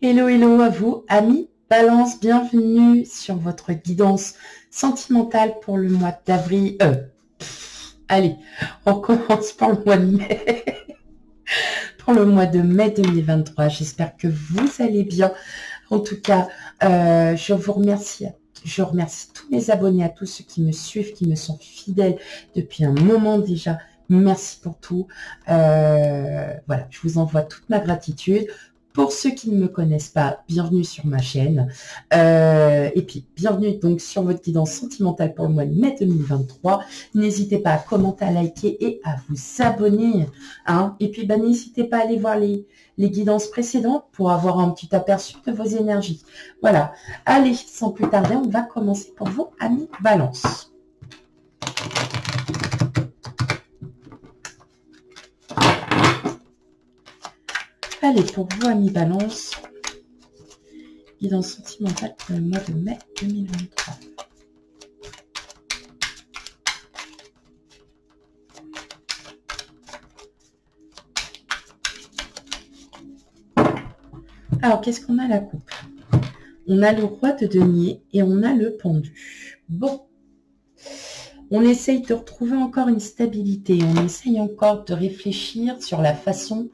Hello, hello à vous, amis Balance, bienvenue sur votre guidance sentimentale pour le mois d'avril. Allez, on commence par le mois de mai. Pour le mois de mai 2023, j'espère que vous allez bien. En tout cas, je vous remercie. Je remercie tous mes abonnés, à tous ceux qui me suivent, qui me sont fidèles depuis un moment déjà. Merci pour tout. Voilà, je vous envoie toute ma gratitude. Pour ceux qui ne me connaissent pas, bienvenue sur ma chaîne. Et puis, bienvenue donc sur votre guidance sentimentale pour le mois de mai 2023. N'hésitez pas à commenter, à liker et à vous abonner. Hein. Et puis, n'hésitez pas à aller voir les guidances précédentes pour avoir un petit aperçu de vos énergies. Voilà. Allez, sans plus tarder, on va commencer pour vous, amis Balance. Allez, pour vous, amis Balance, guidance sentimentale pour le mois de mai 2023. Alors, qu'est-ce qu'on a à la coupe? On a le roi de denier et on a le pendu. Bon. On essaye de retrouver encore une stabilité. On essaye encore de réfléchir sur la façon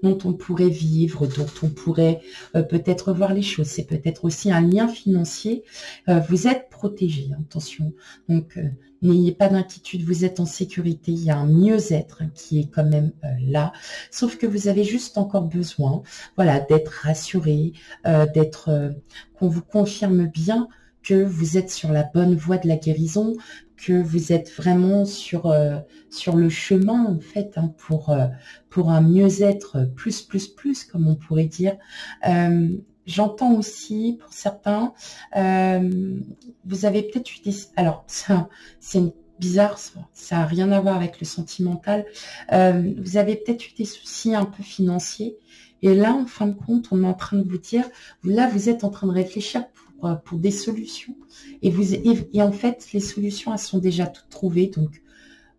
dont on pourrait vivre, dont on pourrait peut-être voir les choses. C'est peut-être aussi un lien financier. Vous êtes protégé, attention. Donc, n'ayez pas d'inquiétude, vous êtes en sécurité. Il y a un mieux-être qui est quand même là. Sauf que vous avez juste encore besoin, voilà, d'être rassuré, qu'on vous confirme bien que vous êtes sur la bonne voie de la guérison, que vous êtes vraiment sur le chemin, en fait, hein, pour un mieux-être plus, comme on pourrait dire. J'entends aussi, pour certains, vous avez peut-être eu des... Alors, ça, c'est bizarre, ça n'a rien à voir avec le sentimental. Vous avez peut-être eu des soucis un peu financiers. Et là, en fin de compte, on est en train de vous dire, là, vous êtes en train de réfléchir pour des solutions. Et en fait, les solutions, elles sont déjà toutes trouvées. Donc,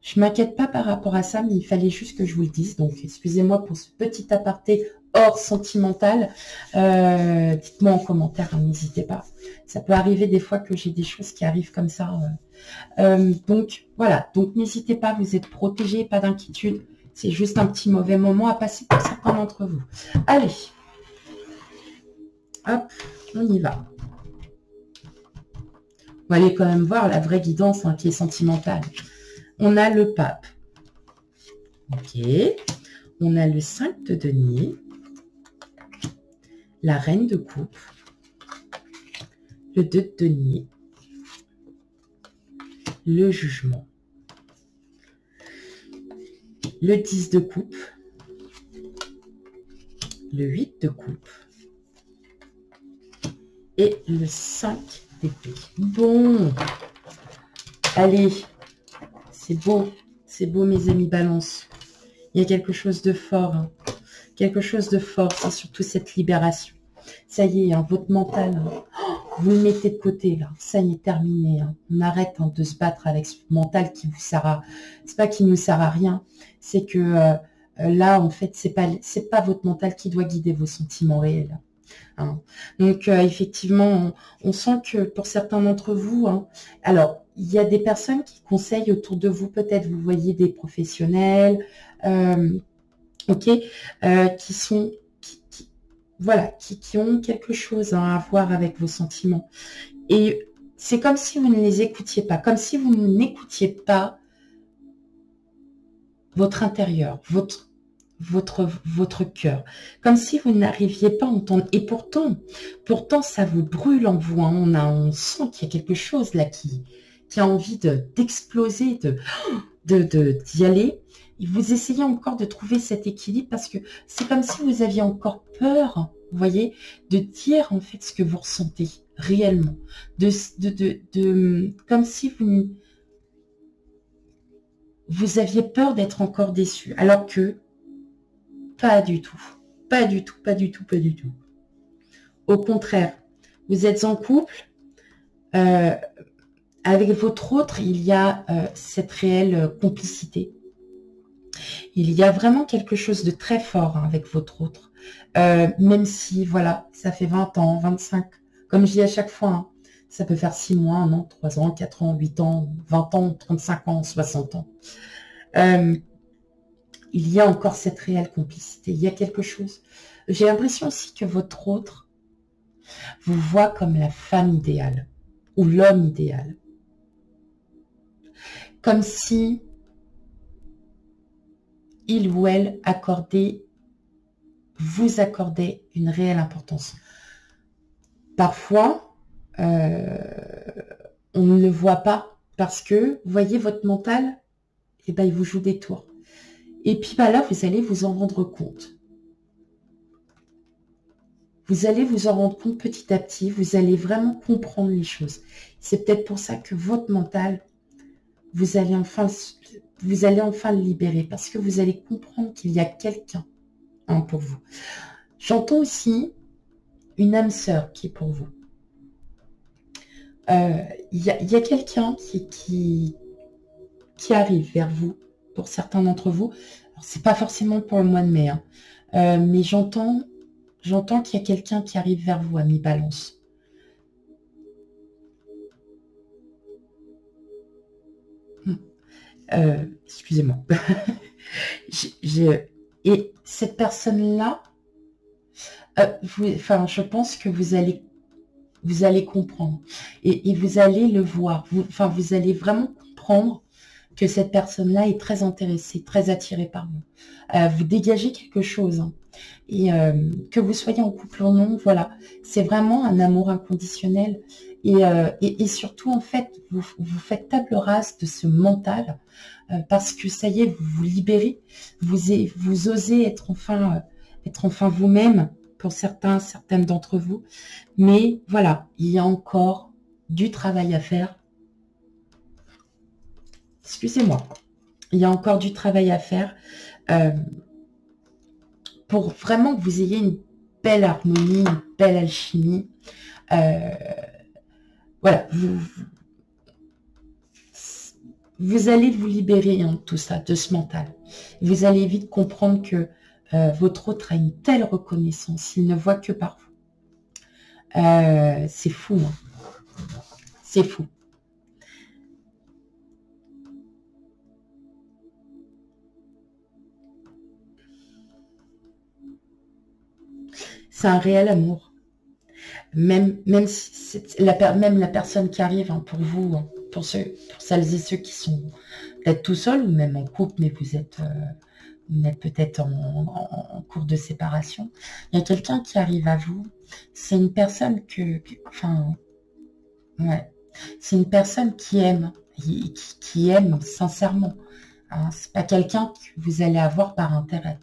je ne m'inquiète pas par rapport à ça, mais il fallait juste que je vous le dise. Donc, excusez-moi pour ce petit aparté hors sentimental. Dites-moi en commentaire, hein, n'hésitez pas. Ça peut arriver des fois que j'ai des choses qui arrivent comme ça. Donc, voilà. Donc, n'hésitez pas, vous êtes protégés, pas d'inquiétude. C'est juste un petit mauvais moment à passer pour certains d'entre vous. Allez. Hop, on y va. On va aller quand même voir la vraie guidance, hein, qui est sentimentale. On a le pape. Ok. On a le 5 de denier. La reine de coupe. Le 2 de denier. Le jugement. Le 10 de coupe. Le 8 de coupe. Et le 5 d'épée. Bon. Allez. C'est beau mes amis Balance. Il y a quelque chose de fort. Hein. Quelque chose de fort, c'est surtout cette libération. Ça y est, hein, votre mental, hein, vous le mettez de côté là. Ça y est, terminé. Hein. On arrête, hein, de se battre avec ce mental qui vous sert à... C'est pas qu'il nous sert à rien. C'est que là, en fait, c'est pas votre mental qui doit guider vos sentiments réels. Hein. Donc, effectivement, on sent que pour certains d'entre vous, hein, alors, il y a des personnes qui conseillent autour de vous, peut-être vous voyez des professionnels, ok, qui ont quelque chose, hein, à voir avec vos sentiments. Et c'est comme si vous ne les écoutiez pas, comme si vous n'écoutiez pas votre intérieur, votre cœur, comme si vous n'arriviez pas à entendre. Et pourtant, ça vous brûle en vous. Hein. On sent qu'il y a quelque chose là qui a envie d'exploser, d'y aller. Et vous essayez encore de trouver cet équilibre parce que c'est comme si vous aviez encore peur, vous voyez, de dire en fait ce que vous ressentez réellement. Comme si vous aviez peur d'être encore déçu. Alors que pas du tout. Pas du tout, pas du tout, pas du tout. Au contraire, vous êtes en couple. Avec votre autre, il y a cette réelle complicité. Il y a vraiment quelque chose de très fort hein, avec votre autre. Même si, voilà, ça fait 20 ans, 25, comme je dis à chaque fois, hein, ça peut faire 6 mois, 1 an, 3 ans, 4 ans, 8 ans, 20 ans, 35 ans, 60 ans. Il y a encore cette réelle complicité. Il y a quelque chose. J'ai l'impression aussi que votre autre vous voit comme la femme idéale ou l'homme idéal. Comme si il ou elle vous accordait une réelle importance. Parfois, on ne le voit pas parce que, vous voyez, votre mental, eh ben, il vous joue des tours. Et puis bah là, vous allez vous en rendre compte. Vous allez vous en rendre compte petit à petit. Vous allez vraiment comprendre les choses. C'est peut-être pour ça que votre mental, vous allez enfin le libérer. Parce que vous allez comprendre qu'il y a quelqu'un hein, pour vous. J'entends aussi une âme sœur qui est pour vous. Il y a quelqu'un qui arrive vers vous, pour certains d'entre vous. C'est pas forcément pour le mois de mai, hein, mais j'entends qu'il y a quelqu'un qui arrive vers vous, ami Balance. Excusez-moi. Et cette personne-là, je pense que vous allez comprendre et vous allez le voir. Vous allez vraiment comprendre que cette personne-là est très intéressée, très attirée par vous. Vous dégagez quelque chose. Hein. Et que vous soyez en couple ou non, voilà. C'est vraiment un amour inconditionnel. Et surtout, en fait, vous faites table rase de ce mental parce que ça y est, vous vous libérez. Vous osez être enfin vous-même pour certaines d'entre vous. Mais voilà, il y a encore du travail à faire. Excusez-moi. Il y a encore du travail à faire pour vraiment que vous ayez une belle harmonie, une belle alchimie. Voilà, vous allez vous libérer hein, de tout ça, de ce mental. Vous allez vite comprendre que votre autre a une telle reconnaissance, il ne voit que par vous. C'est fou, hein. C'est fou. C'est un réel amour. Même si la personne qui arrive hein, pour vous, hein, pour celles et ceux qui sont peut-être tout seuls ou même en couple, mais vous êtes peut-être en cours de séparation. Il y a quelqu'un qui arrive à vous. C'est une personne c'est une personne qui aime, qui aime sincèrement. Hein. C'est pas quelqu'un que vous allez avoir par intérêt.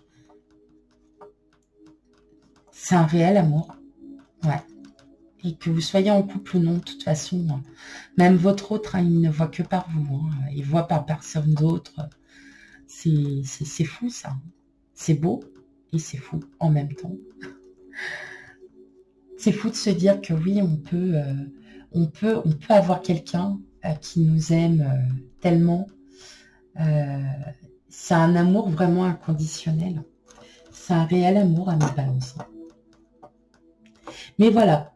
C'est un réel amour. Ouais. Et que vous soyez en couple ou non, de toute façon, hein, même votre autre, hein, il ne voit que par vous. Hein, il ne voit par personne d'autre. C'est fou, ça. C'est beau et c'est fou en même temps. C'est fou de se dire que oui, on peut avoir quelqu'un qui nous aime tellement. C'est un amour vraiment inconditionnel. C'est un réel amour à mes balances. Mais voilà,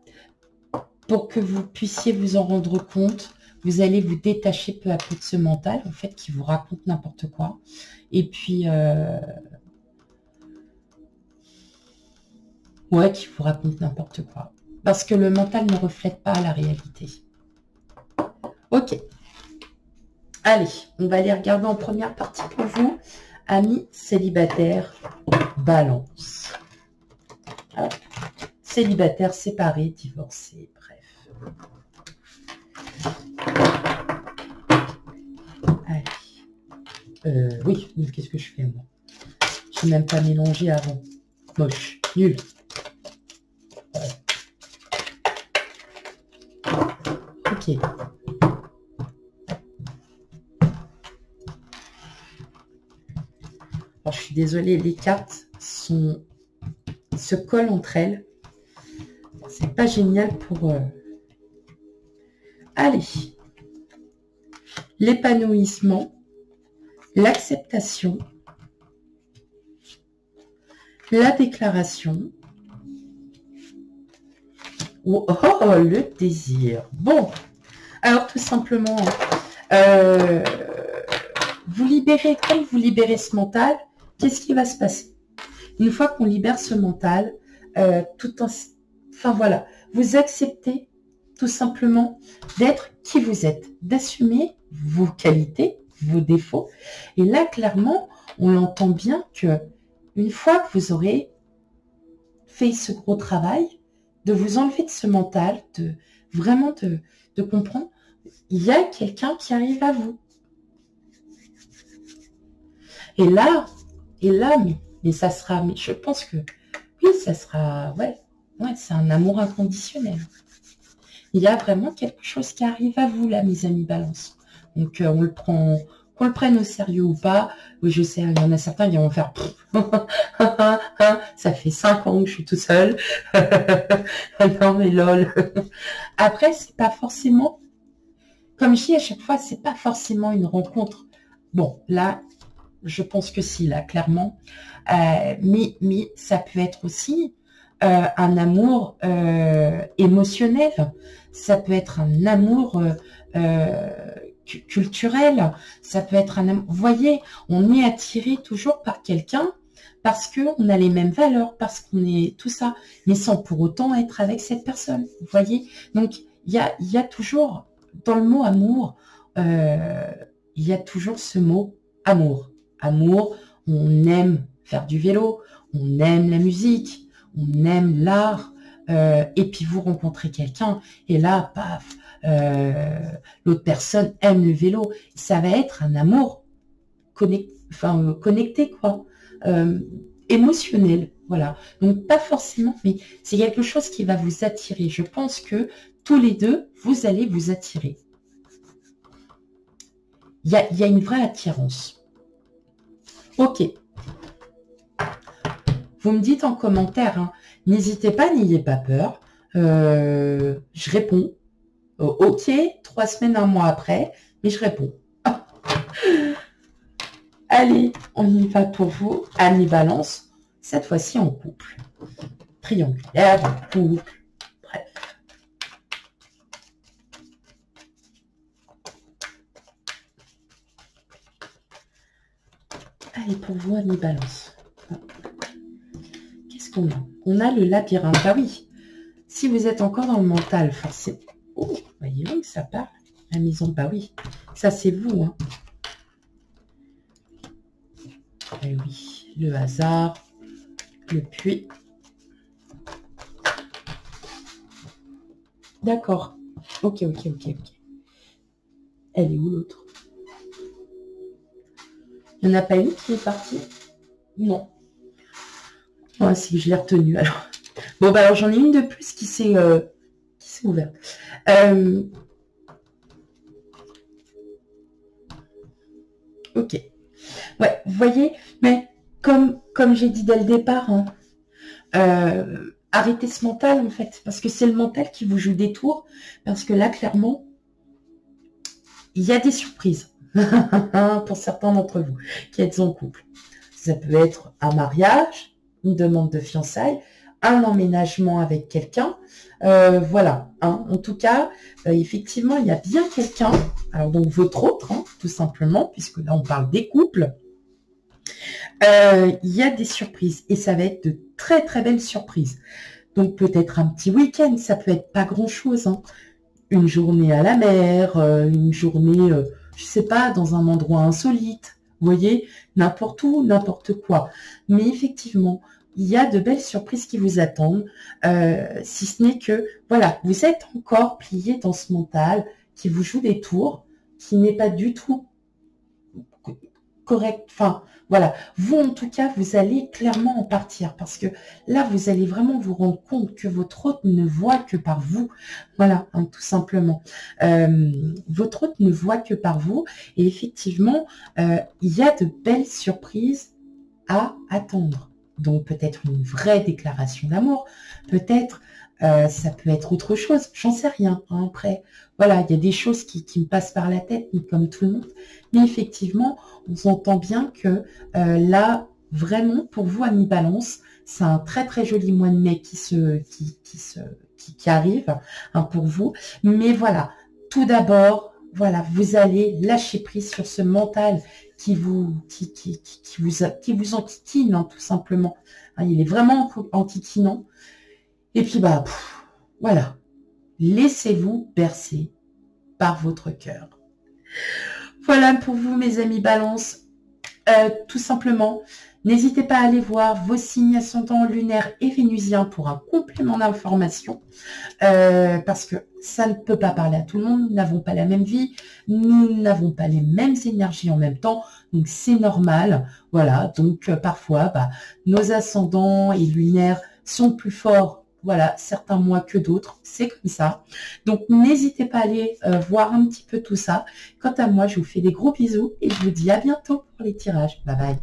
pour que vous puissiez vous en rendre compte, vous allez vous détacher peu à peu de ce mental, en fait, qui vous raconte n'importe quoi. Et puis, ouais, qui vous raconte n'importe quoi. Parce que le mental ne reflète pas la réalité. Ok. Allez, on va aller regarder en première partie pour vous. Amis célibataires, balance. Hop. Célibataires, séparés, divorcés, bref. Allez. Oui, qu'est-ce que je fais moi? Je n'ai même pas mélangé avant. Moche, nul. Ok. Alors, je suis désolée, les cartes se collent entre elles. C'est pas génial pour... Allez. L'épanouissement, l'acceptation, la déclaration. Oh, le désir. Bon, alors tout simplement, vous libérez, quand vous libérez ce mental, qu'est-ce qui va se passer? Une fois qu'on libère ce mental, enfin voilà, vous acceptez tout simplement d'être qui vous êtes, d'assumer vos qualités, vos défauts. Et là, clairement, on entend bien que une fois que vous aurez fait ce gros travail, de vous enlever de ce mental, de vraiment de comprendre, il y a quelqu'un qui arrive à vous. Et là, mais ça sera, mais je pense que oui, ça sera, ouais, c'est un amour inconditionnel. Il y a vraiment quelque chose qui arrive à vous, là, mes amis Balance. Donc, on le prend, qu'on le prenne au sérieux ou pas. Oui, je sais, il y en a certains qui vont faire ça fait 5 ans que je suis tout seul. Non, mais lol. Après, c'est pas forcément, comme je dis à chaque fois, c'est pas forcément une rencontre. Bon, là, je pense que si, là, clairement. Mais ça peut être aussi un amour émotionnel. Ça peut être un amour culturel. Ça peut être un amour... Vous voyez, on est attiré toujours par quelqu'un parce qu'on a les mêmes valeurs, parce qu'on est tout ça, mais sans pour autant être avec cette personne. Vous voyez? Donc, il y a toujours, dans le mot amour, il y a toujours ce mot amour. Amour, on aime faire du vélo, on aime la musique, on aime l'art, et puis vous rencontrez quelqu'un, et là, paf, l'autre personne aime le vélo. Ça va être un amour connecté, quoi, émotionnel, voilà. Donc, pas forcément, mais c'est quelque chose qui va vous attirer. Je pense que tous les deux, vous allez vous attirer. Il y a une vraie attirance. Ok. Vous me dites en commentaire, hein, n'hésitez pas, n'ayez pas peur. Je réponds. Ok, 3 semaines, 1 mois après, mais je réponds. Allez, on y va pour vous. Amis Balance, cette fois-ci en couple. Triangulaire, en couple, bref. Allez, pour vous, amis Balance. Qu'est-ce qu'on a? On a le labyrinthe. Ah oui, si vous êtes encore dans le mental, forcément. Oh, voyez-vous que ça parle. La maison, bah oui, ça c'est vous. Hein. Et oui, le hasard, le puits. D'accord. Ok. Elle est où l'autre? Il n'y en a pas une qui est partie? Non. Oh, si, je l'ai retenue alors. Bon, bah alors j'en ai une de plus qui s'est ouverte. Ok. Ouais, vous voyez, mais comme j'ai dit dès le départ, hein, arrêtez ce mental en fait, parce que c'est le mental qui vous joue des tours, parce que là, clairement, il y a des surprises pour certains d'entre vous qui êtes en couple. Ça peut être un mariage, une demande de fiançailles, un emménagement avec quelqu'un. Voilà. Hein. En tout cas, effectivement, il y a bien quelqu'un, alors donc votre autre, hein, tout simplement, puisque là, on parle des couples. Il y a des surprises et ça va être de très, très belles surprises. Donc, peut-être un petit week-end, ça peut être pas grand-chose. Hein. Une journée à la mer, une journée, je sais pas, dans un endroit insolite. Vous voyez, n'importe où, n'importe quoi. Mais effectivement, il y a de belles surprises qui vous attendent, si ce n'est que, voilà, vous êtes encore plié dans ce mental qui vous joue des tours, qui n'est pas du tout correct. Enfin, voilà, vous, en tout cas, vous allez clairement en partir parce que là, vous allez vraiment vous rendre compte que votre hôte ne voit que par vous. Voilà, hein, tout simplement. Votre hôte ne voit que par vous et effectivement, il y a de belles surprises à attendre. Donc, peut-être une vraie déclaration d'amour, peut-être, ça peut être autre chose, j'en sais rien. Hein, après, voilà, il y a des choses qui me passent par la tête, mais comme tout le monde. Mais effectivement, on s'entend bien que là, vraiment, pour vous, amis Balance, C'est un très très joli mois de mai qui arrive hein, pour vous. Mais voilà, tout d'abord, voilà, vous allez lâcher prise sur ce mental qui vous enquiquine, hein, tout simplement. Hein, il est vraiment enquiquinant. Et puis, bah, voilà. Laissez-vous bercer par votre cœur. Voilà pour vous, mes amis Balance. Tout simplement, n'hésitez pas à aller voir vos signes ascendants lunaires et vénusiens pour un complément d'information. Parce que ça ne peut pas parler à tout le monde. Nous n'avons pas la même vie. Nous n'avons pas les mêmes énergies en même temps. Donc, c'est normal. Voilà. Donc, parfois, bah, nos ascendants et lunaires sont plus forts. Voilà, certains mois que d'autres, c'est comme ça. Donc, n'hésitez pas à aller voir un petit peu tout ça. Quant à moi, je vous fais des gros bisous et je vous dis à bientôt pour les tirages. Bye bye.